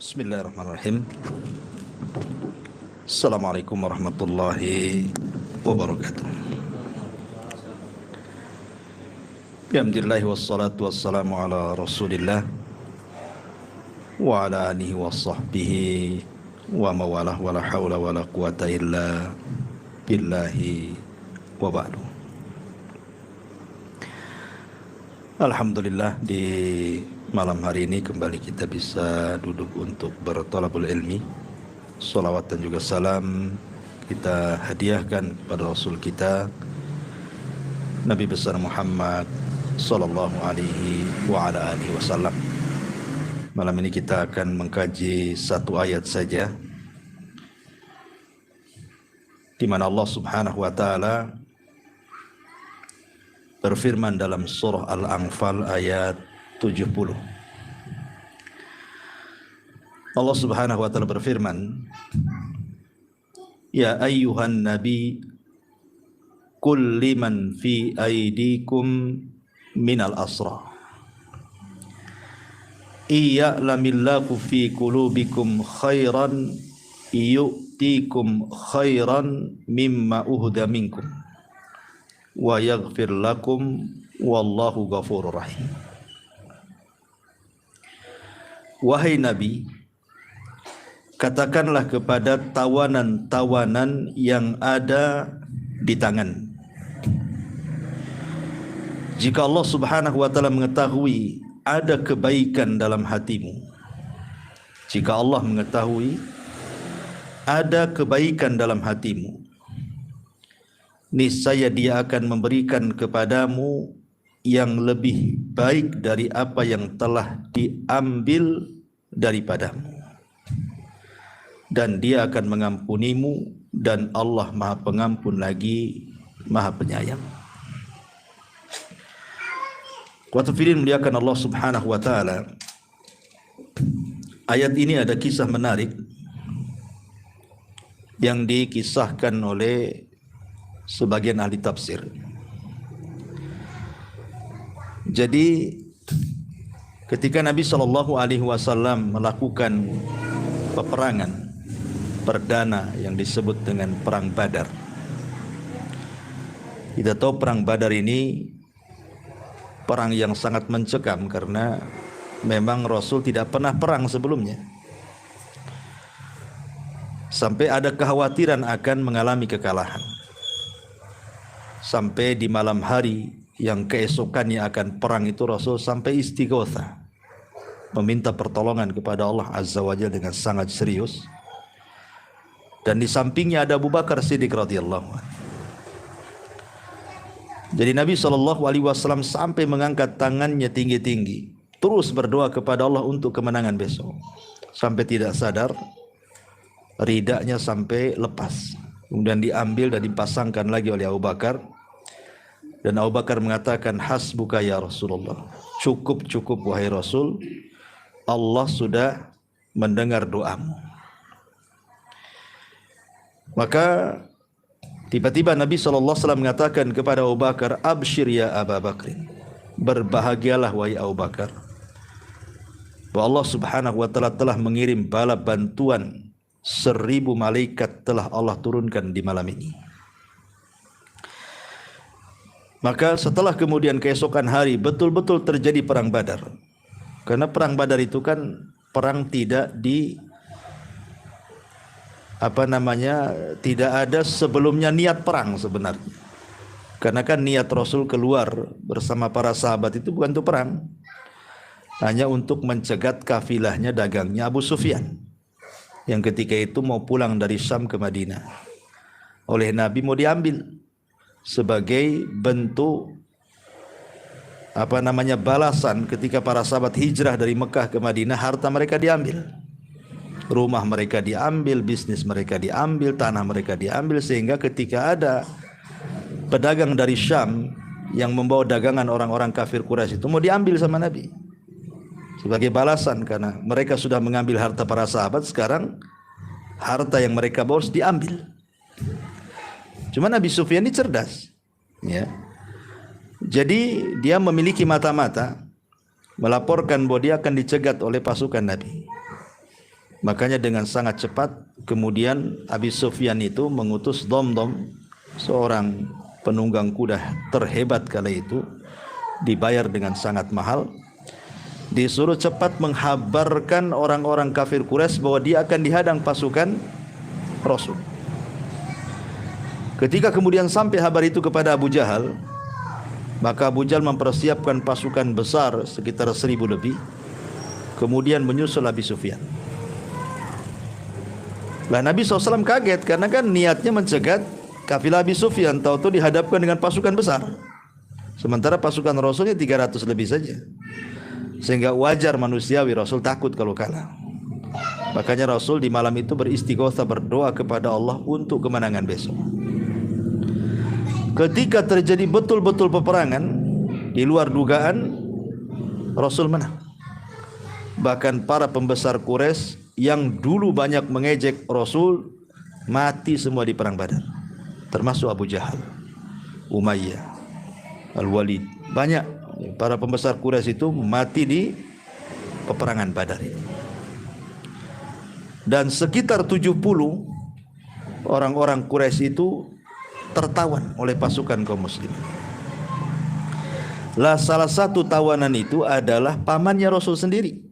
Bismillahirrahmanirrahim. Assalamualaikum warahmatullahi wabarakatuh. Alhamdulillah wassalatu wassalamu ala Rasulillah wa ala alihi wa sahbihi wa mawalah wa la hawla wa la quwata illa billahi wa ba'du. Alhamdulillah, di malam hari ini kembali kita bisa duduk untuk bertolabul ilmi. Salawat dan juga salam kita hadiahkan pada Rasul kita Nabi besar Muhammad sallallahu alaihi wa ala alihi wasallam. Malam ini kita akan mengkaji satu ayat saja, di mana Allah Subhanahu wa taala berfirman dalam surah Al-Anfal ayat 70. Allah Subhanahu wa taala berfirman, Ya ayyuhan nabi qul liman fi aydikum minal asra iya'lamillahu fi qulubikum khairan yu'tikum khairan mimma uhda minkum wa yaghfir lakum wallahu ghafurur rahim. Wahai Nabi, katakanlah kepada tawanan-tawanan yang ada di tangan, jika Allah Subhanahu wa taala mengetahui ada kebaikan dalam hatimu, jika Allah mengetahui ada kebaikan dalam hatimu, niscaya Dia akan memberikan kepadamu yang lebih baik dari apa yang telah diambil daripadamu, dan Dia akan mengampunimu, dan Allah Maha Pengampun lagi Maha Penyayang. Qatafidin muliakan Allah Subhanahu wa taala. Ayat ini ada kisah menarik yang dikisahkan oleh sebagian ahli tafsir. Jadi ketika Nabi SAW melakukan peperangan perdana yang disebut dengan Perang Badar, kita tahu Perang Badar ini perang yang sangat mencekam karena memang Rasul tidak pernah perang sebelumnya, sampai ada kekhawatiran akan mengalami kekalahan. Sampai di malam hari yang keesokannya akan perang itu, Rasul sampai istighotsah, meminta pertolongan kepada Allah Azza wa Jalla dengan sangat serius. Dan di sampingnya ada Abu Bakar Siddiq radhiyallahu anhu. Jadi Nabi SAW sampai mengangkat tangannya tinggi-tinggi, terus berdoa kepada Allah untuk kemenangan besok, sampai tidak sadar ridanya sampai lepas, kemudian diambil dan dipasangkan lagi oleh Abu Bakar. Dan Abu Bakar mengatakan, hasbuka ya Rasulullah, cukup wahai Rasul, Allah sudah mendengar doamu. Maka tiba-tiba Nabi SAW mengatakan kepada Abu Bakar, abshir ya Abu Bakr, berbahagialah wahai Abu Bakar, bahwa Allah Subhanahu wa taala telah mengirim bala bantuan, 1000 malaikat telah Allah turunkan di malam ini. Maka setelah kemudian keesokan hari betul-betul terjadi Perang Badar. Karena Perang Badar itu kan perang tidak tidak ada sebelumnya niat perang sebenarnya. Karena kan niat Rasul keluar bersama para sahabat itu bukan untuk perang, hanya untuk mencegat kafilahnya dagangnya Abu Sufyan, yang ketika itu mau pulang dari Syam ke Madinah. Oleh Nabi mau diambil sebagai bentuk balasan ketika para sahabat hijrah dari Mekah ke Madinah, harta mereka diambil, rumah mereka diambil, bisnis mereka diambil, tanah mereka diambil, sehingga ketika ada pedagang dari Syam yang membawa dagangan orang-orang kafir Quraisy itu mau diambil sama Nabi sebagai balasan, karena mereka sudah mengambil harta para sahabat, sekarang harta yang mereka bawa harus diambil. Cuma Nabi Sufyan ini cerdas, ya. Jadi dia memiliki mata-mata, melaporkan bahwa dia akan dicegat oleh pasukan Nabi. Makanya dengan sangat cepat kemudian Abi Sufyan itu mengutus Dhamdham, seorang penunggang kuda terhebat kala itu, dibayar dengan sangat mahal, disuruh cepat menghabarkan orang-orang kafir Quraisy bahwa dia akan dihadang pasukan Rasul. Ketika kemudian sampai kabar itu kepada Abu Jahal, maka Abu Jahal mempersiapkan pasukan besar sekitar 1000 lebih, kemudian menyusul Abi Sufyan. Lah Nabi SAW kaget karena kan niatnya mencegat kafilah Abi Sufyan, tahu-tahu dihadapkan dengan pasukan besar. Sementara pasukan Rasulnya 300 lebih saja. Sehingga wajar manusiawi Rasul takut kalau kalah. Makanya Rasul di malam itu beristighotsah, berdoa kepada Allah untuk kemenangan besok. Ketika terjadi betul-betul peperangan di luar dugaan, Rasul menang. Bahkan para pembesar Quraisy yang dulu banyak mengejek Rasul mati semua di perang Badar, termasuk Abu Jahal, Umayyah, Al-Walid. Banyak para pembesar Quraisy itu mati di peperangan Badar ini. Dan sekitar 70 orang-orang Quraisy itu tertawan oleh pasukan kaum muslimin. Lah salah satu tawanan itu adalah pamannya Rasul sendiri,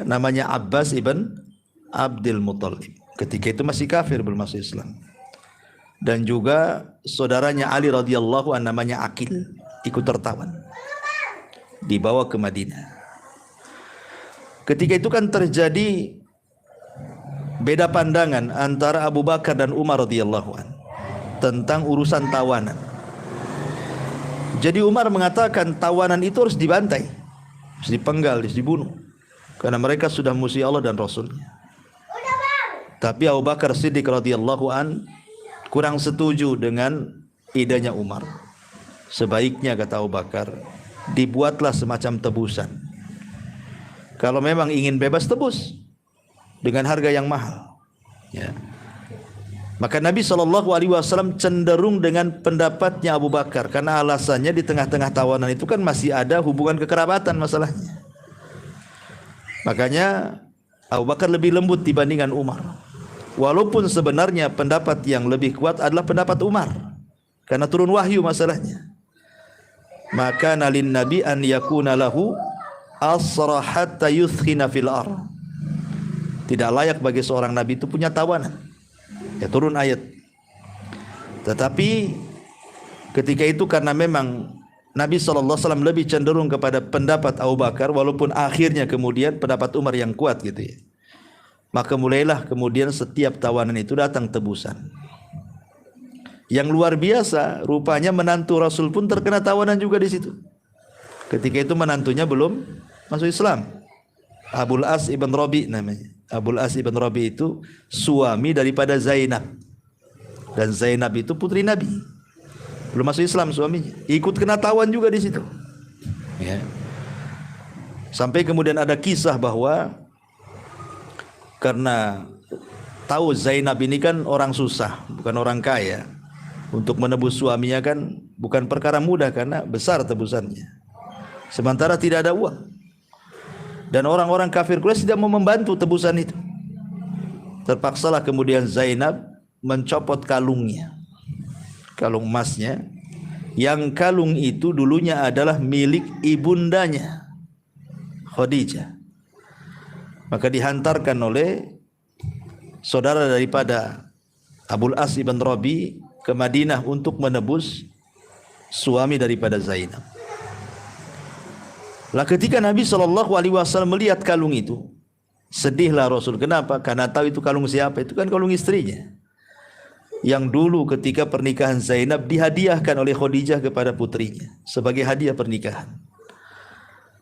namanya Abbas ibn Abdul Muttalib. Ketika itu masih kafir, belum masuk Islam. Dan juga saudaranya Ali radhiyallahu anhu namanya Aqil ikut tertawan, dibawa ke Madinah. Ketika itu kan terjadi beda pandangan antara Abu Bakar dan Umar radhiyallahu anhu tentang urusan tawanan. Jadi Umar mengatakan tawanan itu harus dibantai, harus dipenggal, harus dibunuh, karena mereka sudah musuh Allah dan Rasulnya. Tapi Abu Bakar Siddiq radhiyallahu an kurang setuju dengan idenya Umar. Sebaiknya, kata Abu Bakar, dibuatlah semacam tebusan. Kalau memang ingin bebas, tebus dengan harga yang mahal. Ya. Maka Nabi SAW cenderung dengan pendapatnya Abu Bakar, karena alasannya di tengah-tengah tawanan itu kan masih ada hubungan kekerabatan masalahnya. Makanya Abu Bakar lebih lembut dibandingkan Umar. Walaupun sebenarnya pendapat yang lebih kuat adalah pendapat Umar, karena turun wahyu masalahnya. Maka nalin nabi an yakuna lahu asra hatta yuthkhina fil ardh. Tidak layak bagi seorang nabi itu punya tawanan. Ya turun ayat. Tetapi ketika itu karena memang Nabi SAW lebih cenderung kepada pendapat Abu Bakar, walaupun akhirnya kemudian pendapat Umar yang kuat gitu ya. Maka mulailah kemudian setiap tawanan itu datang tebusan. Yang luar biasa, rupanya menantu Rasul pun terkena tawanan juga di situ. Ketika itu menantunya belum masuk Islam. Abul As ibn Rabi namanya. Abul As ibn Rabi itu suami daripada Zainab. Dan Zainab itu putri Nabi. Belum masuk Islam suaminya. Ikut kena tawan juga di situ. Ya. Sampai kemudian ada kisah bahwa karena tahu Zainab ini kan orang susah, bukan orang kaya. Untuk menebus suaminya kan bukan perkara mudah karena besar tebusannya. Sementara tidak ada uang. Dan orang-orang kafir Quraisy tidak mau membantu tebusan itu. Terpaksalah kemudian Zainab mencopot kalungnya, kalung emasnya, yang kalung itu dulunya adalah milik ibundanya Khadijah. Maka dihantarkan oleh saudara daripada Abul As ibn Rabi ke Madinah untuk menebus suami daripada Zainab. Lah ketika Nabi SAW melihat kalung itu, sedihlah Rasul. Kenapa? Karena tahu itu kalung siapa? Itu kan kalung istrinya, yang dulu ketika pernikahan Zainab dihadiahkan oleh Khadijah kepada putrinya sebagai hadiah pernikahan.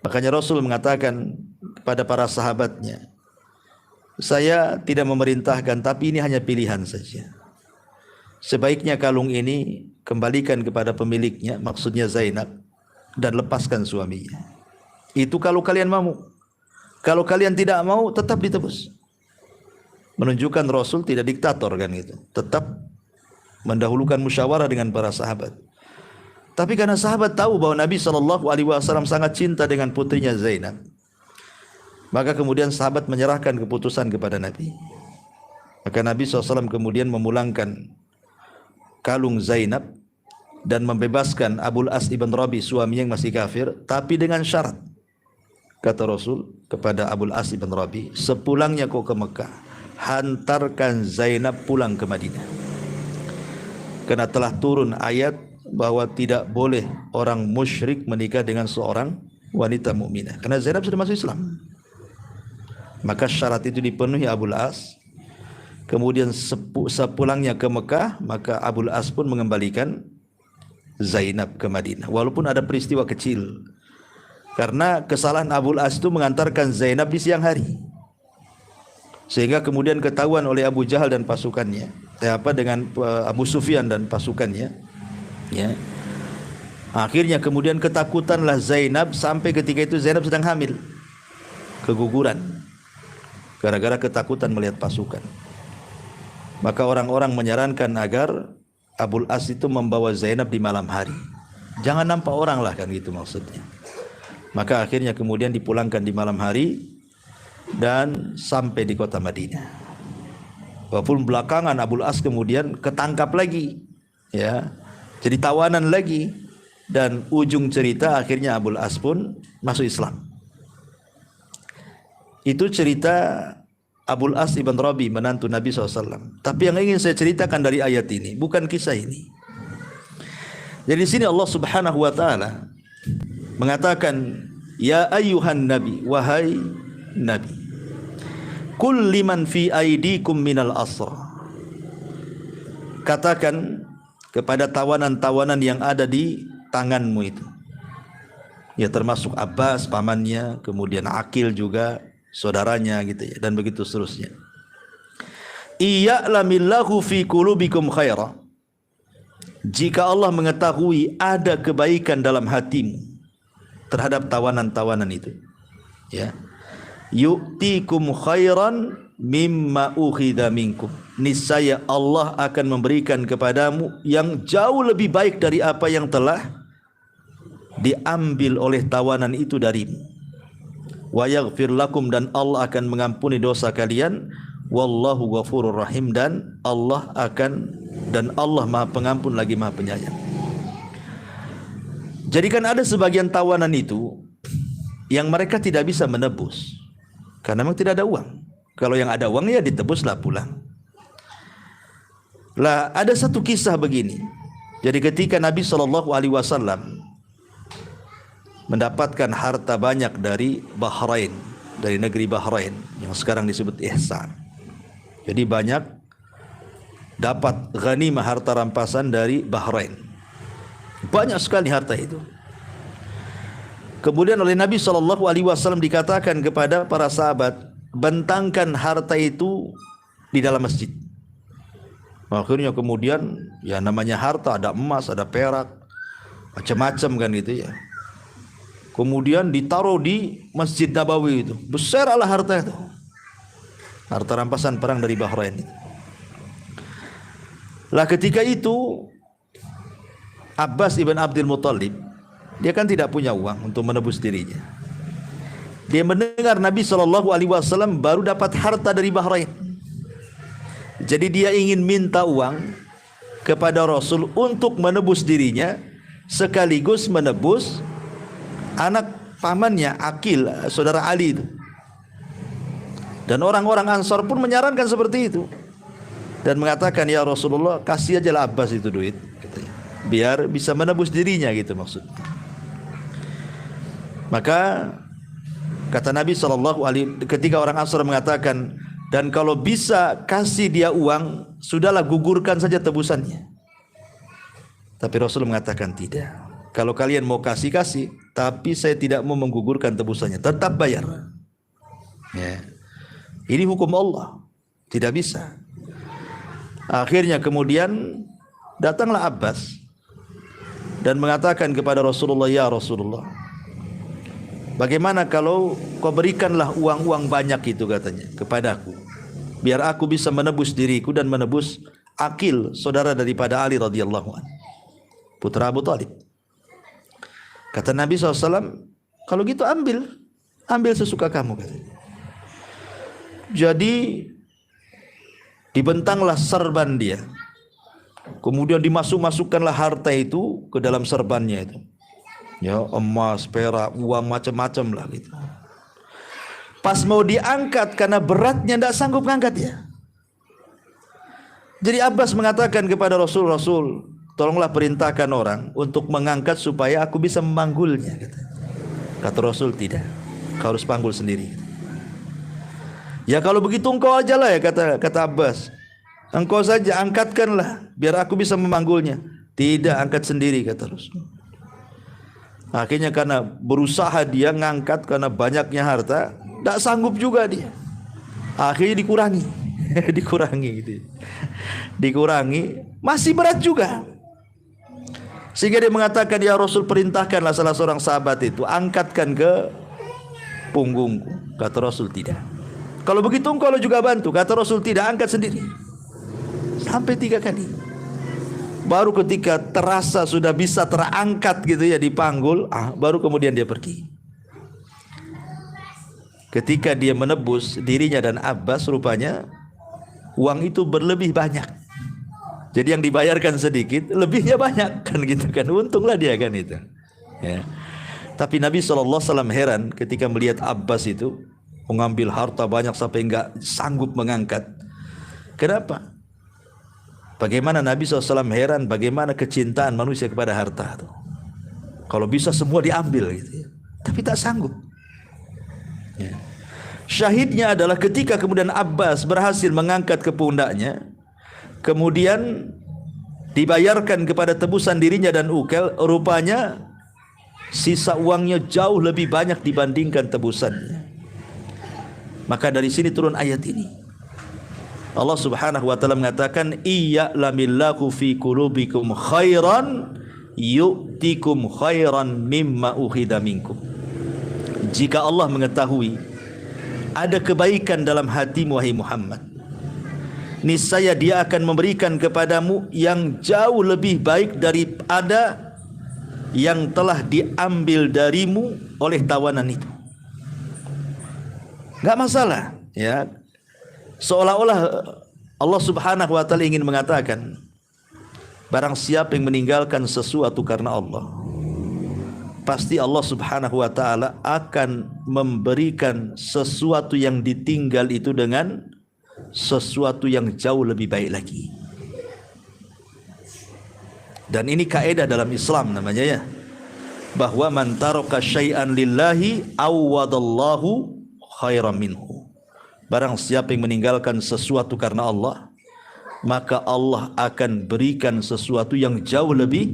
Makanya Rasul mengatakan kepada para sahabatnya, saya tidak memerintahkan, tapi ini hanya pilihan saja. Sebaiknya kalung ini kembalikan kepada pemiliknya, maksudnya Zainab, dan lepaskan suaminya. Itu kalau kalian mau. Kalau kalian tidak mau, tetap ditebus. Menunjukkan Rasul tidak diktator kan gitu. Tetap mendahulukan musyawarah dengan para sahabat. Tapi karena sahabat tahu bahwa Nabi SAW sangat cinta dengan putrinya Zainab, Maka kemudian sahabat menyerahkan keputusan kepada Nabi. Maka Nabi SAW kemudian memulangkan kalung Zainab dan membebaskan Abul As ibn Rabi, suami yang masih kafir, tapi dengan syarat. Kata Rasul kepada Abul As ibn Rabi, sepulangnya kau ke Mekah, hantarkan Zainab pulang ke Madinah. Karena telah turun ayat bahwa tidak boleh orang musyrik menikah dengan seorang wanita mukminah. Karena Zainab sudah masuk Islam. Maka syarat itu dipenuhi Abul As. Kemudian sepulangnya ke Mekah, maka Abul As pun mengembalikan Zainab ke Madinah. Walaupun ada peristiwa kecil. Karena kesalahan Abul As itu mengantarkan Zainab di siang hari. Sehingga kemudian ketahuan oleh Abu Jahal dan pasukannya. Dengan Abu Sufyan dan pasukannya. Ya. Akhirnya kemudian ketakutanlah Zainab, sampai ketika itu Zainab sedang hamil. Keguguran. Gara-gara ketakutan melihat pasukan. Maka orang-orang menyarankan agar Abul As itu membawa Zainab di malam hari. Jangan nampak orang lah, kan gitu maksudnya. Maka akhirnya kemudian dipulangkan di malam hari dan sampai di kota Madinah. Walaupun belakangan Abul As kemudian ketangkap lagi, ya, jadi tawanan lagi, dan ujung cerita akhirnya Abul As pun masuk Islam. Itu cerita Abul As ibn Rabi, menantu Nabi SAW. Tapi yang ingin saya ceritakan dari ayat ini bukan kisah ini. Jadi di sini Allah Subhanahu wa taala mengatakan, ya ayyuhan nabi, wahai nabi, kul liman fi aidikum minal asra. Katakan kepada tawanan-tawanan yang ada di tanganmu itu. Ya, termasuk Abbas pamannya, kemudian Aqil juga saudaranya gitu ya, dan begitu seterusnya. Iya'lamillahu fi qulubikum khaira. Jika Allah mengetahui ada kebaikan dalam hatimu terhadap tawanan-tawanan itu, ya, yu'tikum khairan mimma ukhidha minkum. Niscaya Allah akan memberikan kepadamu yang jauh lebih baik dari apa yang telah diambil oleh tawanan itu darimu. Wa yaghfir lakum, dan Allah akan mengampuni dosa kalian. Wallahu ghafurur rahim, dan Allah Maha Pengampun lagi Maha Penyayang. Jadi kan ada sebagian tawanan itu yang mereka tidak bisa menebus karena memang tidak ada uang. Kalau yang ada uang ya ditebuslah pulang. Lah ada satu kisah begini. Jadi ketika Nabi SAW mendapatkan harta banyak dari Bahrain, dari negeri Bahrain yang sekarang disebut Ihsan. Jadi banyak dapat ghanimah, harta rampasan dari Bahrain. Banyak sekali harta itu. Kemudian oleh Nabi SAW dikatakan kepada para sahabat, bentangkan harta itu di dalam masjid. Akhirnya kemudian ya namanya harta, ada emas, ada perak, macam-macam kan gitu ya. Kemudian ditaruh di Masjid Nabawi itu. Besar lah harta itu. Harta rampasan perang dari Bahrain. Lah ketika itu Abbas ibn Abdul Muttalib, dia kan tidak punya uang untuk menebus dirinya. Dia mendengar Nabi SAW baru dapat harta dari Bahrain. Jadi dia ingin minta uang kepada Rasul untuk menebus dirinya, sekaligus menebus anak pamannya Aqil, saudara Ali itu. Dan orang-orang Ansar pun menyarankan seperti itu dan mengatakan, ya Rasulullah, kasih aja lah Abbas itu duit, katanya, biar bisa menebus dirinya gitu maksudnya. Maka kata Nabi SAW, ketika orang Ansar mengatakan, dan kalau bisa kasih dia uang, sudahlah gugurkan saja tebusannya. Tapi Rasul mengatakan tidak. Kalau kalian mau kasih, tapi saya tidak mau menggugurkan tebusannya, tetap bayar. Ya. Ini hukum Allah, tidak bisa. Akhirnya kemudian datanglah Abbas dan mengatakan kepada Rasulullah, ya Rasulullah, bagaimana kalau kau berikanlah uang-uang banyak itu, katanya, kepadaku, biar aku bisa menebus diriku dan menebus Aqil, saudara daripada Ali radhiyallahu anhu, putra Abu Thalib. Kata Nabi SAW, kalau gitu ambil sesuka kamu, katanya. Jadi dibentanglah serban dia. Kemudian dimasukkanlah harta itu ke dalam serbannya itu. Ya, emas, perak, uang macam-macam lah gitu. Pas mau diangkat karena beratnya tidak sanggup mengangkat ya. Jadi Abbas mengatakan kepada Rasul, Rasul, tolonglah perintahkan orang untuk mengangkat supaya aku bisa memanggulnya. Kata Rasul, tidak, kau harus panggul sendiri. Ya kalau begitu engkau aja lah ya, kata Abbas. Engkau saja angkatkanlah biar aku bisa memanggulnya. Tidak, angkat sendiri, kata Rasul. Akhirnya karena berusaha dia ngangkat karena banyaknya harta, tidak sanggup juga dia. Akhirnya dikurangi. Dikurangi gitu. Dikurangi, masih berat juga. Sehingga dia mengatakan, ya Rasul, perintahkanlah salah seorang sahabat itu angkatkan ke punggungku. Kata Rasul, tidak. Kalau begitu engkau juga bantu. Kata Rasul, tidak, angkat sendiri. Sampai 3 kali. Baru ketika terasa sudah bisa terangkat gitu ya, dipanggul, baru kemudian dia pergi. Ketika dia menebus dirinya dan Abbas, rupanya uang itu berlebih banyak. Jadi yang dibayarkan sedikit, lebihnya banyak kan gitu kan. Untunglah dia kan itu. Ya. Tapi Nabi SAW heran ketika melihat Abbas itu mengambil harta banyak sampai enggak sanggup mengangkat. Kenapa? Bagaimana Nabi SAW heran bagaimana kecintaan manusia kepada harta itu. Kalau bisa semua diambil gitu ya. Tapi tak sanggup. Ya. Syahidnya adalah ketika kemudian Abbas berhasil mengangkat ke pundaknya, kemudian dibayarkan kepada tebusan dirinya dan Ukel, rupanya sisa uangnya jauh lebih banyak dibandingkan tebusannya. Maka dari sini turun ayat ini. Allah Subhanahu wa taala mengatakan, "Iya'lamillahu fi qulubikum khairan yu'tikum khairan mimma ukhidha minkum." Jika Allah mengetahui ada kebaikan dalam hatimu wahai Muhammad, niscaya Dia akan memberikan kepadamu yang jauh lebih baik daripada yang telah diambil darimu oleh tawanan itu. Enggak masalah, ya. Seolah-olah Allah Subhanahu wa taala ingin mengatakan, barang siapa yang meninggalkan sesuatu karena Allah, pasti Allah Subhanahu wa taala akan memberikan sesuatu yang ditinggal itu dengan sesuatu yang jauh lebih baik lagi. Dan ini kaidah dalam Islam namanya ya, bahwa man taraka syai'an lillahi awwadallahu khairan minhu. Barang siapa yang meninggalkan sesuatu karena Allah, maka Allah akan berikan sesuatu yang jauh lebih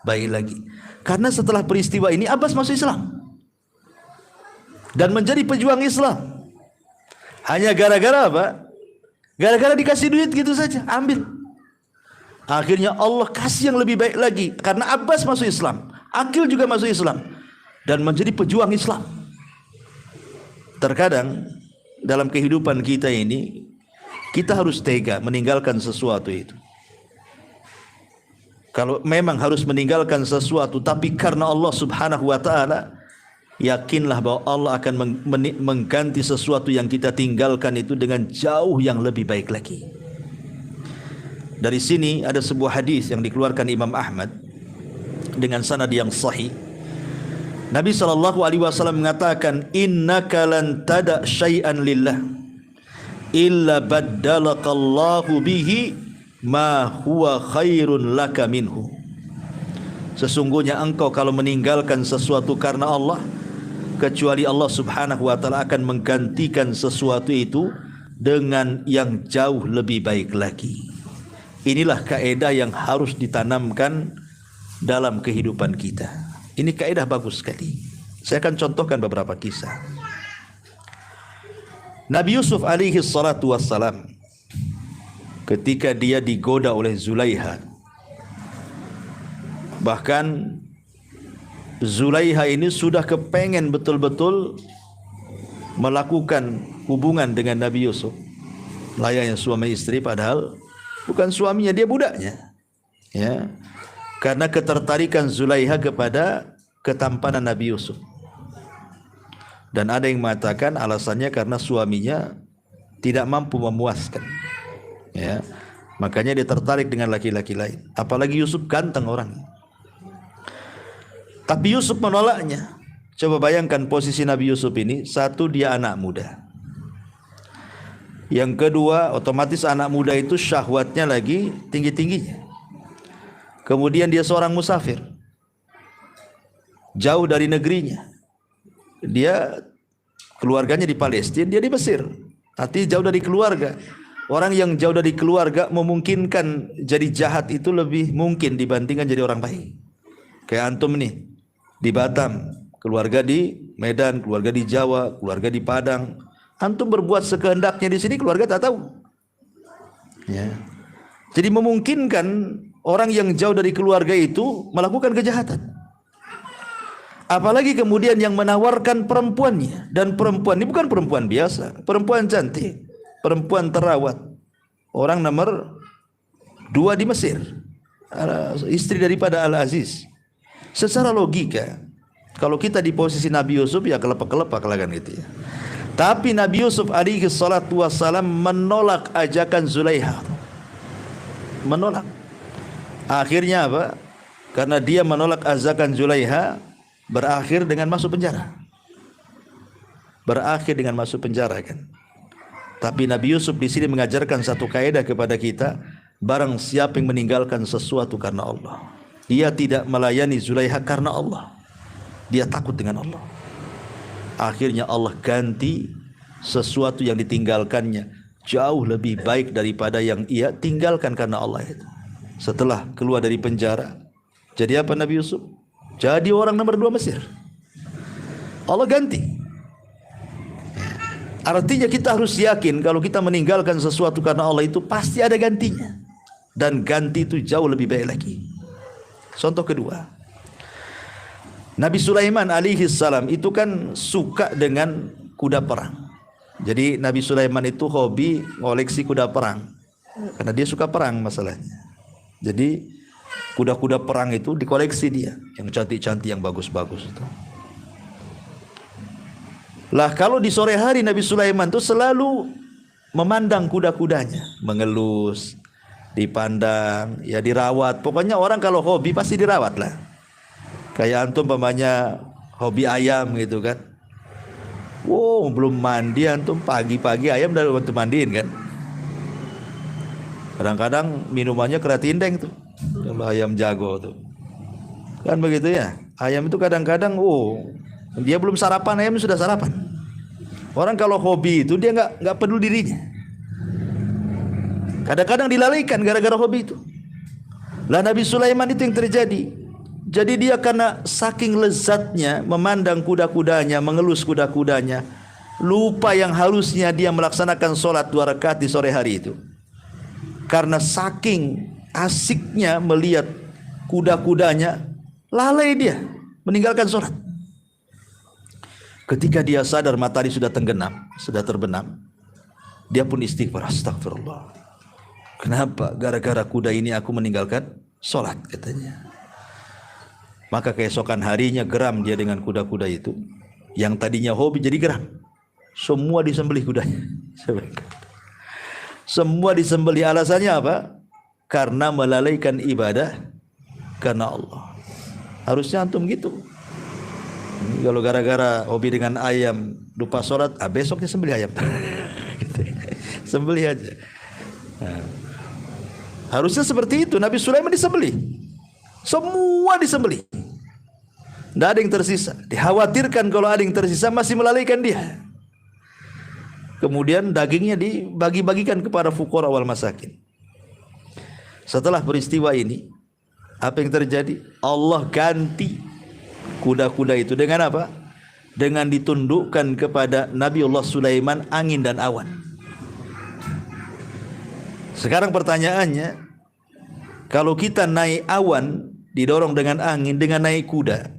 baik lagi. Karena setelah peristiwa ini Abbas masuk Islam dan menjadi pejuang Islam. Hanya gara-gara apa? Gara-gara dikasih duit gitu saja, ambil. Akhirnya Allah kasih yang lebih baik lagi karena Abbas masuk Islam, Aqil juga masuk Islam dan menjadi pejuang Islam. Terkadang dalam kehidupan kita ini, kita harus tega meninggalkan sesuatu itu. Kalau memang harus meninggalkan sesuatu, tapi karena Allah Subhanahu wa taala, yakinlah bahwa Allah akan mengganti sesuatu yang kita tinggalkan itu dengan jauh yang lebih baik lagi. Dari sini ada sebuah hadis yang dikeluarkan Imam Ahmad dengan sanad yang sahih. Nabi SAW mengatakan, innaka lan tada' syai'an lillah illa baddalakallahu bihi ma huwa khairun laka minhu. Sesungguhnya engkau kalau meninggalkan sesuatu karena Allah, kecuali Allah Subhanahu wa taala akan menggantikan sesuatu itu dengan yang jauh lebih baik lagi. Inilah kaidah yang harus ditanamkan dalam kehidupan kita. Ini kaidah bagus sekali. Saya akan contohkan beberapa kisah. Nabi Yusuf alaihi salatu wassalam, ketika dia digoda oleh Zulaiha, bahkan Zulaiha ini sudah kepengen betul-betul melakukan hubungan dengan Nabi Yusuf, layaknya suami istri, padahal bukan suaminya, dia budaknya, ya. Karena ketertarikan Zulaiha kepada ketampanan Nabi Yusuf. Dan ada yang mengatakan alasannya karena suaminya tidak mampu memuaskan. Ya. Makanya dia tertarik dengan laki-laki lain. Apalagi Yusuf ganteng orang. Tapi Yusuf menolaknya. Coba bayangkan posisi Nabi Yusuf ini. Satu, dia anak muda. Yang kedua, otomatis anak muda itu syahwatnya lagi tinggi-tingginya. Kemudian dia seorang musafir, jauh dari negerinya. Dia keluarganya di Palestina, dia di Mesir. Artinya jauh dari keluarga. Orang yang jauh dari keluarga memungkinkan jadi jahat itu lebih mungkin dibandingkan jadi orang baik. Kayak antum nih, di Batam, keluarga di Medan, keluarga di Jawa, keluarga di Padang. Antum berbuat sekehendaknya di sini, keluarga tak tahu. Ya. Jadi memungkinkan orang yang jauh dari keluarga itu melakukan kejahatan. Apalagi kemudian yang menawarkan perempuannya. Dan perempuan ini bukan perempuan biasa, perempuan cantik, perempuan terawat, orang nomor 2 di Mesir, istri daripada Al-Aziz. Secara logika, kalau kita di posisi Nabi Yusuf, ya kelepak-kelepak lah kan gitu ya. Tapi Nabi Yusuf alaihi salatu wassalam menolak ajakan Zulaiha. Menolak. Akhirnya apa? Karena dia menolak ajakan Zulaiha, berakhir dengan masuk penjara. Berakhir dengan masuk penjara kan. Tapi Nabi Yusuf di sini mengajarkan satu kaidah kepada kita, barang siapa yang meninggalkan sesuatu karena Allah, dia tidak melayani Zulaiha karena Allah. Dia takut dengan Allah. Akhirnya Allah ganti sesuatu yang ditinggalkannya jauh lebih baik daripada yang ia tinggalkan karena Allah itu. Setelah keluar dari penjara, jadi apa Nabi Yusuf? Jadi orang nomor 2 Mesir. Allah ganti. Artinya kita harus yakin kalau kita meninggalkan sesuatu karena Allah itu pasti ada gantinya. Dan ganti itu jauh lebih baik lagi. Contoh kedua, Nabi Sulaiman alaihi salam itu kan suka dengan kuda perang. Jadi Nabi Sulaiman itu hobi ngoleksi kuda perang. Karena dia suka perang masalahnya. Jadi kuda-kuda perang itu dikoleksi dia, yang cantik-cantik, yang bagus-bagus itu. Lah kalau di sore hari Nabi Sulaiman itu selalu memandang kuda-kudanya, mengelus, dipandang, ya dirawat. Pokoknya orang kalau hobi pasti dirawat lah. Kayak antum pamannya hobi ayam gitu kan. Wow, belum mandi antum, pagi-pagi ayam udah bantu mandiin kan. Kadang-kadang minumannya keratindeng tuh. Kalau ayam jago tuh. Kan begitu ya. Ayam itu kadang-kadang dia belum sarapan, ayam sudah sarapan. Orang kalau hobi itu dia enggak peduli dirinya. Kadang-kadang dilalaikan gara-gara hobi itu. Lah Nabi Sulaiman itu yang terjadi. Jadi dia karena saking lezatnya memandang kuda-kudanya, mengelus kuda-kudanya, lupa yang harusnya dia melaksanakan sholat 2 rakaat di sore hari itu. Karena saking asiknya melihat kuda-kudanya, lalai dia meninggalkan sholat. Ketika dia sadar matahari sudah tenggelam, sudah terbenam, dia pun istighfar, astagfirullah. Kenapa? Gara-gara kuda ini aku meninggalkan sholat, katanya. Maka keesokan harinya geram dia dengan kuda-kuda itu. Yang tadinya hobi jadi geram. Semua disembelih kudanya. Semua disembelih, alasannya apa? Karena melalaikan ibadah karena Allah. Harusnya antum gitu. Kalau gara-gara hobi dengan ayam lupa sholat, besoknya sembelih ayam. Sembelih aja. Nah, harusnya seperti itu. Nabi Sulaiman disembelih. Semua disembelih. Tidak ada yang tersisa. Dikhawatirkan kalau ada yang tersisa masih melalaikan dia. Kemudian dagingnya dibagi-bagikan kepada fuqara wal masakin. Setelah peristiwa ini, apa yang terjadi? Allah ganti kuda-kuda itu dengan apa? Dengan ditundukkan kepada Nabiullah Sulaiman angin dan awan. Sekarang pertanyaannya, kalau kita naik awan didorong dengan angin, dengan naik kuda,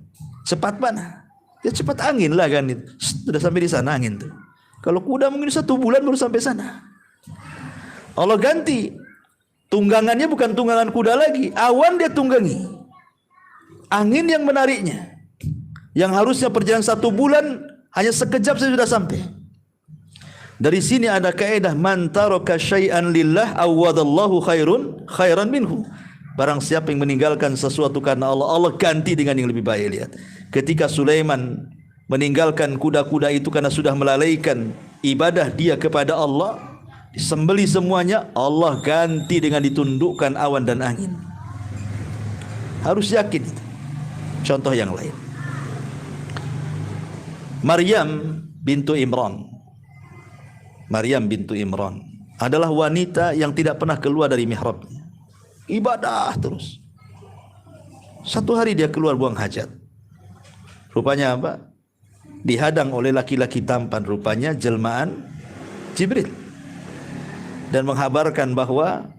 cepat mana? Ya cepat angin lah kan itu. Sudah sampai di sana angin tuh. Kalau kuda mungkin 1 bulan baru sampai sana. Allah ganti. Tunggangannya bukan tunggangan kuda lagi, awan dia tunggangi. Angin yang menariknya. Yang harusnya perjalanan 1 bulan hanya sekejap saja sudah sampai. Dari sini ada kaidah man taraka syai'an lillah awadallahu khairan minhu. Barang siapa yang meninggalkan sesuatu karena Allah, Allah ganti dengan yang lebih baik. Lihat, ketika Sulaiman meninggalkan kuda-kuda itu karena sudah melalaikan ibadah dia kepada Allah, disembeli semuanya, Allah ganti dengan ditundukkan awan dan angin. Harus yakin itu. Contoh yang lain, Maryam bintu Imran. Maryam bintu Imran adalah wanita yang tidak pernah keluar dari mihrabnya. Ibadah terus. Satu hari dia keluar buang hajat. Rupanya apa? Dihadang oleh laki-laki tampan, rupanya jelmaan Jibril, dan menghabarkan bahwa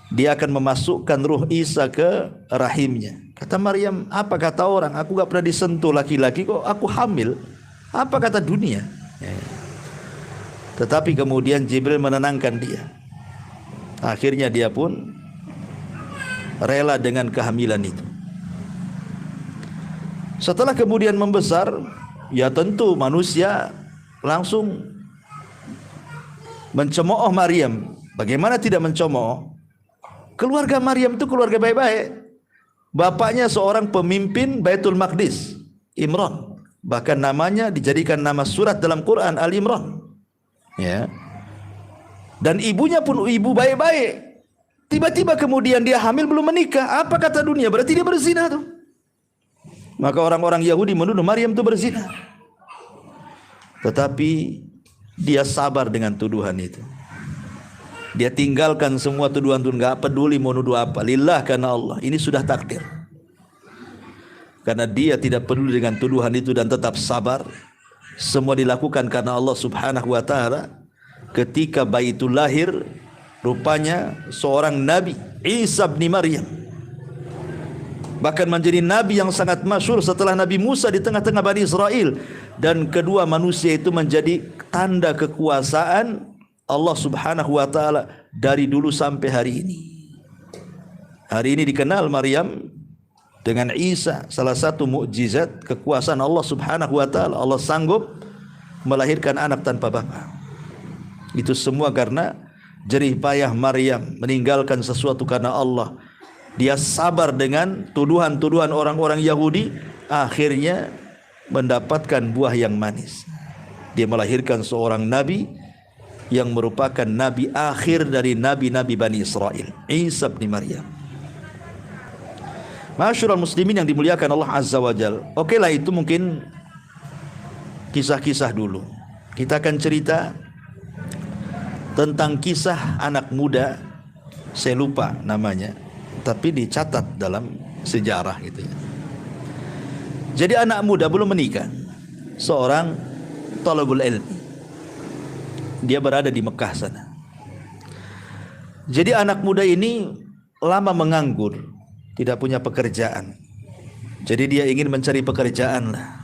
dia akan memasukkan ruh Isa ke rahimnya. Kata Maryam, apa kata orang? Aku gak pernah disentuh laki-laki, kok aku hamil? Apa kata dunia? Tetapi kemudian Jibril menenangkan dia. Akhirnya dia pun rela dengan kehamilan itu. Setelah kemudian membesar, ya tentu manusia langsung mencemooh Maryam. Bagaimana tidak mencemooh? Keluarga Maryam itu keluarga baik-baik. Bapaknya seorang pemimpin Baitul Maqdis, Imran. Bahkan namanya dijadikan nama surat dalam Quran, Al-Imran. Ya. Dan ibunya pun ibu baik-baik. Tiba-tiba kemudian dia hamil belum menikah. Apa kata dunia? Berarti dia berzina tuh. Maka orang-orang Yahudi menuduh Maryam itu berzina. Tetapi dia sabar dengan tuduhan itu. Dia tinggalkan semua tuduhan itu, enggak peduli mau nuduh apa. Lillah, karena Allah. Ini sudah takdir. Karena dia tidak peduli dengan tuduhan itu dan tetap sabar. Semua dilakukan karena Allah Subhanahu wa ta'ala. Ketika bayi itu lahir, rupanya seorang nabi, Isa bin Maryam, bahkan menjadi nabi yang sangat masyhur setelah Nabi Musa di tengah-tengah Bani Israel. Dan kedua manusia itu menjadi tanda kekuasaan Allah Subhanahu wa ta'ala dari dulu sampai hari ini. Hari ini dikenal Maryam dengan Isa, salah satu mukjizat kekuasaan Allah Subhanahu wa ta'ala. Allah sanggup melahirkan anak tanpa bapa. Itu semua karena jerih payah Maryam meninggalkan sesuatu karena Allah. Dia sabar dengan tuduhan-tuduhan orang-orang Yahudi, akhirnya mendapatkan buah yang manis. Dia melahirkan seorang nabi yang merupakan nabi akhir dari nabi-nabi Bani Israel, Isa bin Maryam. Masyarul muslimin yang dimuliakan Allah Azza wa Jal. Oke lah, itu mungkin kisah-kisah dulu. Kita akan cerita tentang kisah anak muda, saya lupa namanya, tapi dicatat dalam sejarah gitu ya. Jadi anak muda belum menikah, seorang talabul ilmi. Dia berada di Mekah sana. Jadi anak muda ini lama menganggur, tidak punya pekerjaan. Jadi dia ingin mencari pekerjaan lah.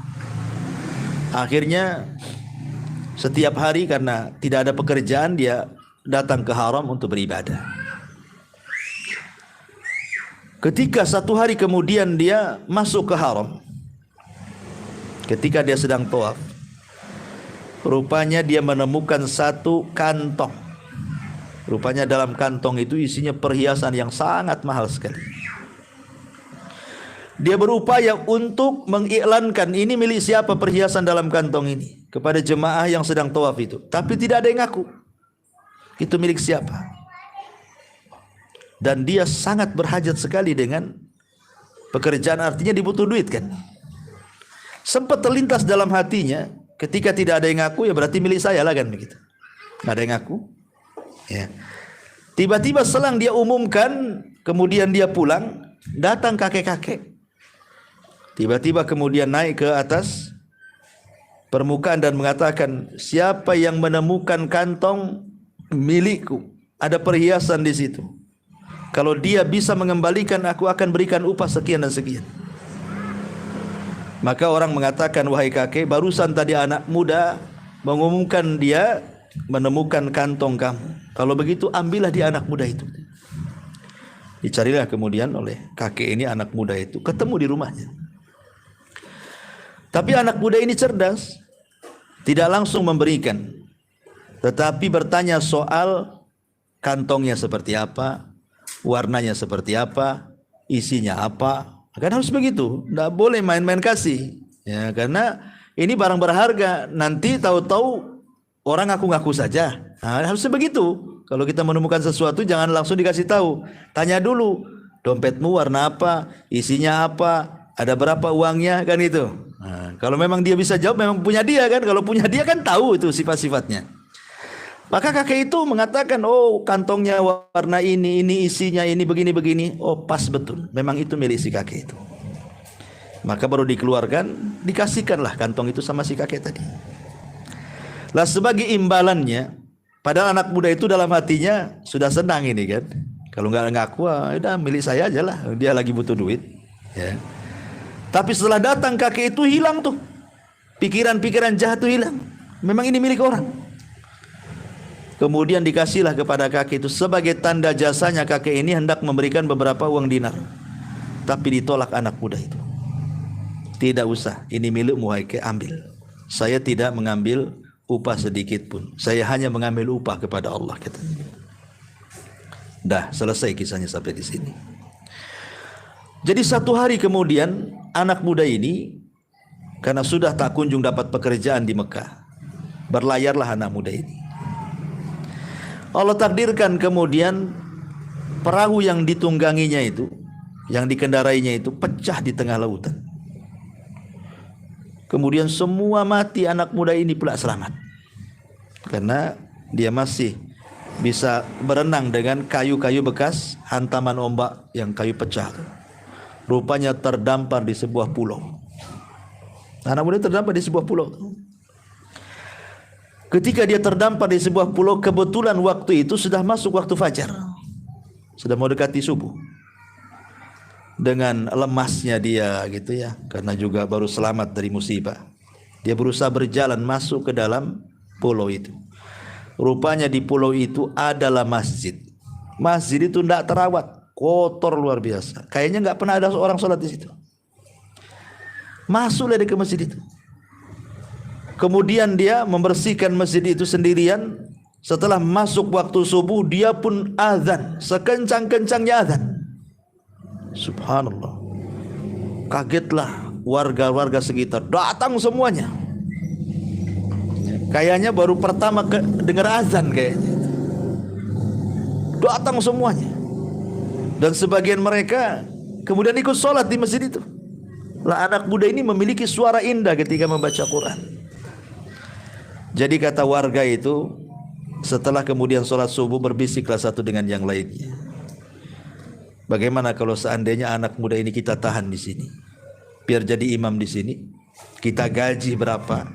Akhirnya setiap hari karena tidak ada pekerjaan, dia datang ke haram untuk beribadah. Ketika satu hari kemudian dia masuk ke haram, ketika dia sedang tawaf, rupanya dia menemukan satu kantong. Rupanya dalam kantong itu isinya perhiasan yang sangat mahal sekali. Dia berupaya untuk mengiklankan ini milik siapa perhiasan dalam kantong ini kepada jemaah yang sedang tawaf itu, tapi tidak ada yang ngaku itu milik siapa. Dan dia sangat berhajat sekali dengan pekerjaan, artinya dibutuh duit kan. Sempat terlintas dalam hatinya, ketika tidak ada yang ngaku ya berarti milik saya lah kan begitu. Nggak ada yang ngaku. Ya. Tiba-tiba selang dia umumkan, kemudian dia pulang, datang kakek-kakek. Tiba-tiba kemudian naik ke atas permukaan dan mengatakan, siapa yang menemukan kantong milikku, ada perhiasan di situ. Kalau dia bisa mengembalikan, aku akan berikan upah sekian dan sekian. Maka orang mengatakan, wahai kakek, barusan tadi anak muda mengumumkan dia menemukan kantong kamu. Kalau begitu ambillah dia anak muda itu. Dicarilah kemudian oleh kakek ini anak muda itu, ketemu di rumahnya. Tapi anak muda ini cerdas, tidak langsung memberikan. tetapi bertanya soal kantongnya seperti apa, warnanya seperti apa, isinya apa. Kan harus begitu, tidak boleh main-main kasih. Ya, karena ini barang berharga. Nanti tahu-tahu orang ngaku-ngaku saja. Nah, harusnya begitu. Kalau kita menemukan sesuatu jangan langsung dikasih tahu. Tanya dulu, dompetmu warna apa, isinya apa, ada berapa uangnya, kan itu. Nah, kalau memang dia bisa jawab, memang punya dia kan. Kalau punya dia kan tahu itu sifat-sifatnya. Maka kakek itu mengatakan, oh kantongnya warna ini isinya ini begini-begini. Oh pas betul, memang itu milik si kakek itu. Maka baru dikeluarkan, dikasihkanlah kantong itu sama si kakek tadi. Lah sebagai imbalannya, padahal anak muda itu dalam hatinya sudah senang ini kan. Kalau nggak ngaku, udah milik saya aja lah. Dia lagi butuh duit. Ya. Tapi setelah datang kakek itu hilang tuh, pikiran-pikiran jahat itu hilang. Memang ini milik orang. Kemudian dikasihlah kepada kakek itu sebagai tanda jasanya. Kakek ini hendak memberikan beberapa uang dinar, tapi ditolak anak muda itu. Tidak usah, ini milikmu hai kakek, ambil. Saya tidak mengambil upah sedikit pun. Saya hanya mengambil upah kepada Allah, katanya. Dah selesai kisahnya sampai di sini. Jadi satu hari kemudian anak muda ini, karena sudah tak kunjung dapat pekerjaan di Mekah, berlayarlah anak muda ini. Allah takdirkan kemudian perahu yang ditungganginya itu, yang dikendarainya itu pecah di tengah lautan. Kemudian semua mati, anak muda ini pula selamat. Karena dia masih bisa berenang dengan kayu-kayu bekas hantaman ombak yang kayu pecah. Rupanya terdampar di sebuah pulau. Anak muda terdampar di sebuah pulau. Ketika dia terdampar di sebuah pulau, kebetulan waktu itu sudah masuk waktu fajar. Sudah mau dekati subuh. Dengan lemasnya dia gitu ya, karena juga baru selamat dari musibah. Dia berusaha berjalan masuk ke dalam pulau itu. Rupanya di pulau itu adalah masjid. Masjid itu tidak terawat, kotor luar biasa. Kayaknya nggak pernah ada seorang sholat di situ. Masuklah dia ke masjid itu. Kemudian dia membersihkan masjid itu sendirian. Setelah masuk waktu subuh, dia pun azan, sekencang-kencangnya azan. Subhanallah. Kagetlah warga-warga sekitar, datang semuanya. Kayaknya baru pertama dengar azan kayaknya. Datang semuanya. Dan sebagian mereka kemudian ikut sholat di masjid itu. Lah anak muda ini memiliki suara indah ketika membaca Quran. Jadi kata warga itu, setelah kemudian sholat subuh, berbisiklah satu dengan yang lainnya. Bagaimana kalau seandainya anak muda ini kita tahan di sini, biar jadi imam di sini, kita gaji berapa,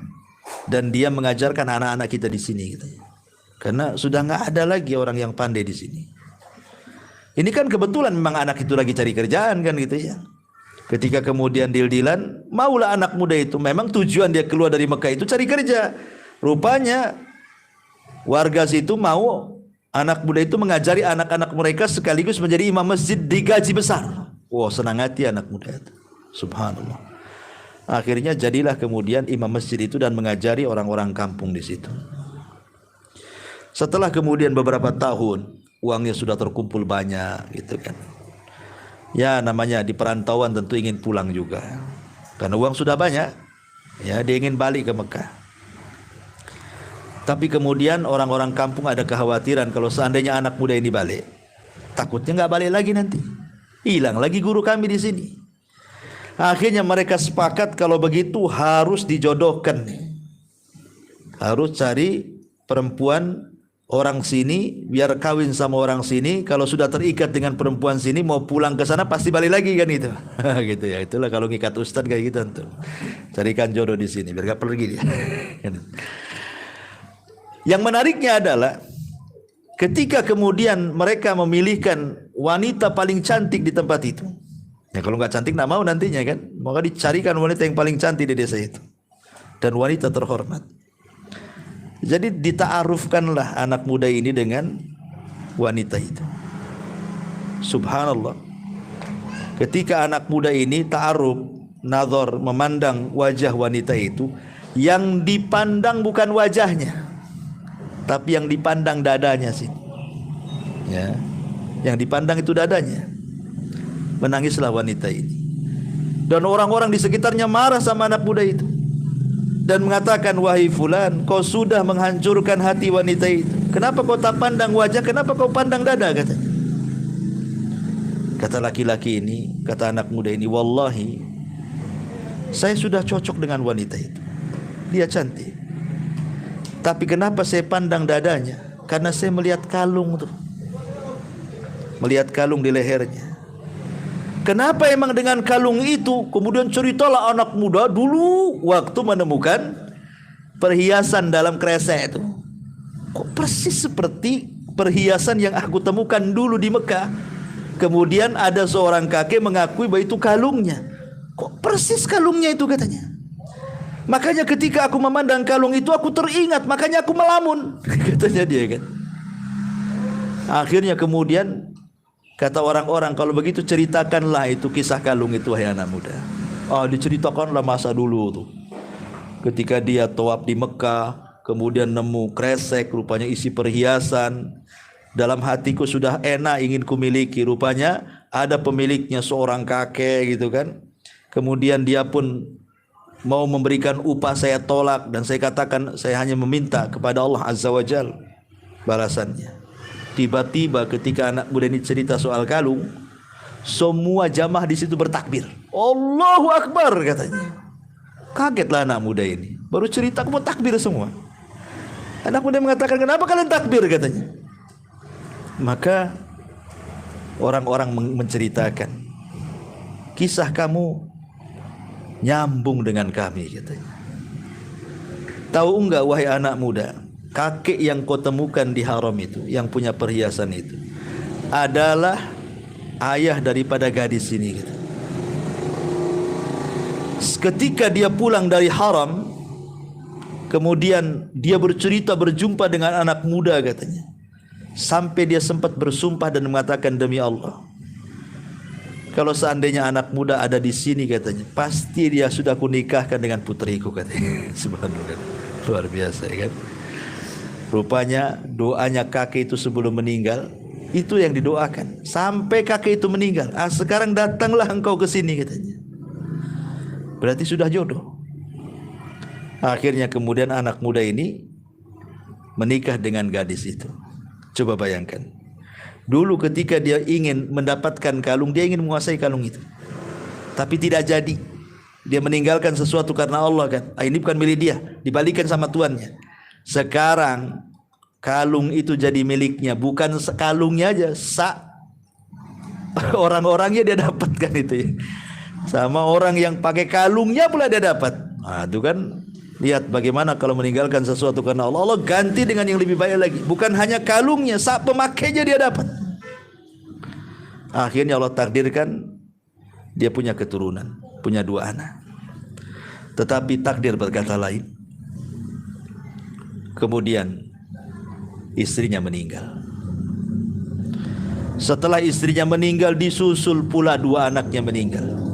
dan dia mengajarkan anak-anak kita di sini, gitu. Karena sudah nggak ada lagi orang yang pandai di sini. Ini kan kebetulan memang anak itu lagi cari kerjaan kan gitu ya. Ketika kemudian deal-dealan, maulah anak muda itu, memang tujuan dia keluar dari Mekah itu cari kerja. Rupanya warga situ mau anak muda itu mengajari anak-anak mereka sekaligus menjadi imam masjid digaji besar. Wah, senang hati anak muda itu. Subhanallah. Akhirnya jadilah kemudian imam masjid itu dan mengajari orang-orang kampung di situ. Setelah kemudian beberapa tahun, uangnya sudah terkumpul banyak gitu kan. Ya namanya di perantauan tentu ingin pulang juga. Karena uang sudah banyak. Ya, dia ingin balik ke Mekah. Tapi kemudian orang-orang kampung ada kekhawatiran kalau seandainya anak muda ini balik, takutnya nggak balik lagi nanti, hilang lagi guru kami di sini. Akhirnya mereka sepakat kalau begitu harus dijodohkan, harus cari perempuan orang sini biar kawin sama orang sini. Kalau sudah terikat dengan perempuan sini, mau pulang ke sana pasti balik lagi kan itu. Gitu ya, itulah kalau ngikat ustad kayak gitu tuh. Carikan jodoh di sini biar gak pergi dia. Yang menariknya adalah ketika kemudian mereka memilihkan wanita paling cantik di tempat itu. Ya kalau nggak cantik nggak mau nantinya kan. Maka dicarikan wanita yang paling cantik di desa itu. Dan wanita terhormat. Jadi dita'arufkanlah anak muda ini dengan wanita itu. Subhanallah. Ketika anak muda ini ta'aruf, nazar, memandang wajah wanita itu, yang dipandang bukan wajahnya, tapi yang dipandang dadanya sih. Ya. Yang dipandang itu dadanya. Menangislah wanita ini. Dan orang-orang di sekitarnya marah sama anak muda itu. Dan mengatakan, wahai fulan, kau sudah menghancurkan hati wanita itu. Kenapa kau tak pandang wajah, kenapa kau pandang dada, katanya. Kata laki-laki ini, kata anak muda ini, wallahi, saya sudah cocok dengan wanita itu. Dia cantik. Tapi kenapa saya pandang dadanya? Karena saya melihat kalung tuh. Melihat kalung di lehernya. Kenapa emang dengan kalung itu? Kemudian ceritalah anak muda dulu waktu menemukan perhiasan dalam kresek itu. Kok persis seperti perhiasan yang aku temukan dulu di Mekah. Kemudian ada seorang kakek mengakui bahwa itu kalungnya. Kok persis kalungnya itu, katanya. Makanya ketika aku memandang kalung itu aku teringat, makanya aku melamun. Katanya dia kan. Akhirnya kemudian kata orang-orang, kalau begitu ceritakanlah itu kisah kalung itu, wahai anak muda. Diceritakanlah masa dulu tuh. Ketika dia tawaf di Mekah, kemudian nemu kresek, rupanya isi perhiasan. Dalam hatiku sudah enak ingin kumiliki, rupanya ada pemiliknya seorang kakek gitu kan. Kemudian dia pun mau memberikan upah, saya tolak dan saya katakan saya hanya meminta kepada Allah Azza wa Jalla balasannya. Tiba-tiba ketika anak muda ini cerita soal kalung, semua jamaah di situ bertakbir. Allahu Akbar, katanya. Kagetlah anak muda ini. Baru cerita mau takbir semua. Anak muda mengatakan, kenapa kalian takbir, katanya. Maka orang-orang menceritakan, kisah kamu nyambung dengan kami, katanya. Tahu enggak wahai anak muda, kakek yang kau temukan di haram itu, yang punya perhiasan itu, adalah ayah daripada gadis ini, gitu. Ketika dia pulang dari haram, kemudian dia bercerita berjumpa dengan anak muda, katanya. Sampai dia sempat bersumpah dan mengatakan, demi Allah, kalau seandainya anak muda ada di sini, katanya, pasti dia sudah kunikahkan dengan putriku, katanya. Subhanallah, luar biasa, ya kan? Rupanya doanya kakek itu sebelum meninggal, itu yang didoakan sampai kakek itu meninggal. Sekarang datanglah engkau ke sini, katanya. Berarti sudah jodoh. Akhirnya kemudian anak muda ini menikah dengan gadis itu. Coba bayangkan. Dulu ketika dia ingin mendapatkan kalung, dia ingin menguasai kalung itu. Tapi tidak jadi. Dia meninggalkan sesuatu karena Allah, kan. Ini bukan milik dia, dibalikan sama tuannya. Sekarang kalung itu jadi miliknya. Bukan kalungnya aja, orang-orangnya dia dapatkan itu ya. Sama orang yang pakai kalungnya pula dia dapat. Itu kan, lihat bagaimana kalau meninggalkan sesuatu karena Allah, Allah ganti dengan yang lebih baik lagi. Bukan hanya kalungnya, pemakainya dia dapat. Akhirnya Allah takdirkan dia punya keturunan, punya 2 anak. Tetapi takdir berkata lain. Kemudian istrinya meninggal. Setelah istrinya meninggal, disusul pula 2 anaknya meninggal.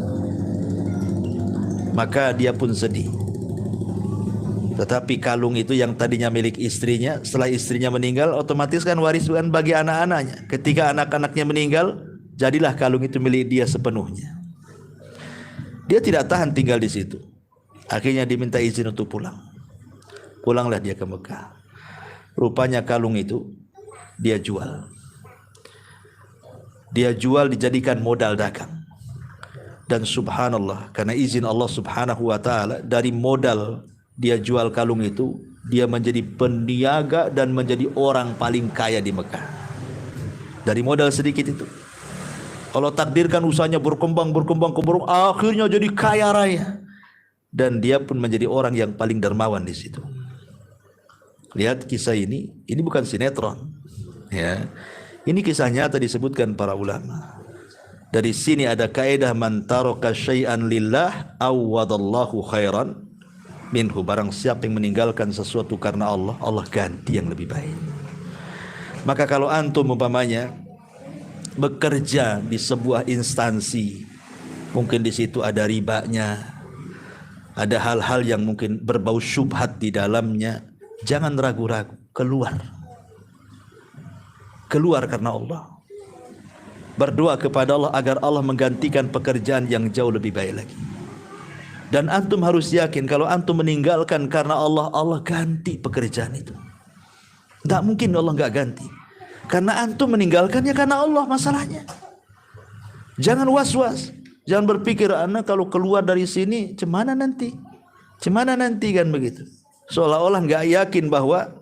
Maka dia pun sedih. Tetapi kalung itu yang tadinya milik istrinya, setelah istrinya meninggal, otomatis kan wariskan bagi anak-anaknya. Ketika anak-anaknya meninggal, jadilah kalung itu milik dia sepenuhnya. Dia tidak tahan tinggal di situ. Akhirnya diminta izin untuk pulang. Pulanglah dia ke Mekah. Rupanya kalung itu dia jual. Dia jual dijadikan modal dagang. Dan subhanallah, karena izin Allah subhanahu wa ta'ala, dari modal dia jual kalung itu, dia menjadi peniaga dan menjadi orang paling kaya di Mekah. Dari modal sedikit itu. Allah takdirkan usahanya berkembang, akhirnya jadi kaya raya. Dan dia pun menjadi orang yang paling dermawan di situ. Lihat kisah ini bukan sinetron, ya. Ini kisah nyata disebutkan para ulama. Dari sini ada kaidah, man taraka syai'an lillah awwadallahu khairan minhu. Barang siapa yang meninggalkan sesuatu karena Allah, Allah ganti yang lebih baik. Maka kalau antum umpamanya bekerja di sebuah instansi, mungkin di situ ada ribanya, ada hal-hal yang mungkin berbau syubhat di dalamnya, jangan ragu-ragu. keluar karena Allah. Berdoa kepada Allah agar Allah menggantikan pekerjaan yang jauh lebih baik lagi. Dan antum harus yakin kalau antum meninggalkan karena Allah, Allah ganti pekerjaan itu. Tak mungkin Allah enggak ganti. Karena antum meninggalkannya karena Allah masalahnya. Jangan was-was. Jangan berpikir, anak kalau keluar dari sini, cemana nanti? Cemana nanti kan begitu. Seolah-olah enggak yakin bahwa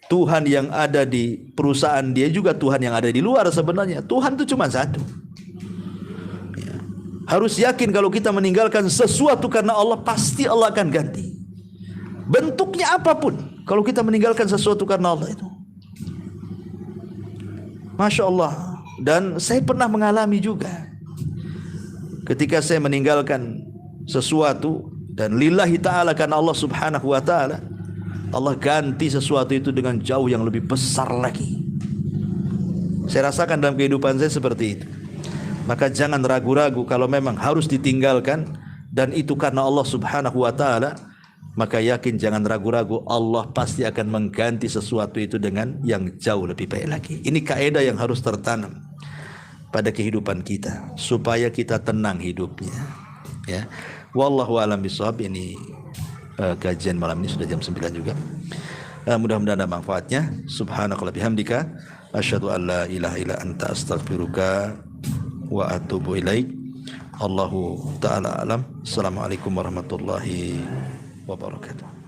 Tuhan yang ada di perusahaan dia juga Tuhan yang ada di luar sebenarnya. Tuhan itu cuma satu. Ya. Harus yakin kalau kita meninggalkan sesuatu karena Allah, pasti Allah akan ganti. Bentuknya apapun. Kalau kita meninggalkan sesuatu karena Allah itu. Masya Allah. Dan saya pernah mengalami juga. Ketika saya meninggalkan sesuatu dan lillahi ta'ala karena Allah subhanahu wa ta'ala, Allah ganti sesuatu itu dengan jauh yang lebih besar lagi. Saya rasakan dalam kehidupan saya seperti itu. Maka jangan ragu-ragu kalau memang harus ditinggalkan dan itu karena Allah subhanahu wa ta'ala, maka yakin jangan ragu-ragu Allah pasti akan mengganti sesuatu itu dengan yang jauh lebih baik lagi. Ini kaidah yang harus tertanam pada kehidupan kita supaya kita tenang hidupnya. Ya. Wallahu a'lam bishawab. Ini kajian malam ini sudah jam 9 juga. Mudah-mudahan ada manfaatnya. Subhanakallahumma bihamdika asyhadu an la ilaha illa anta astaghfiruka wa atubu ilaik. Allahu taala alam. Assalamualaikum warahmatullahi wabarakatuh.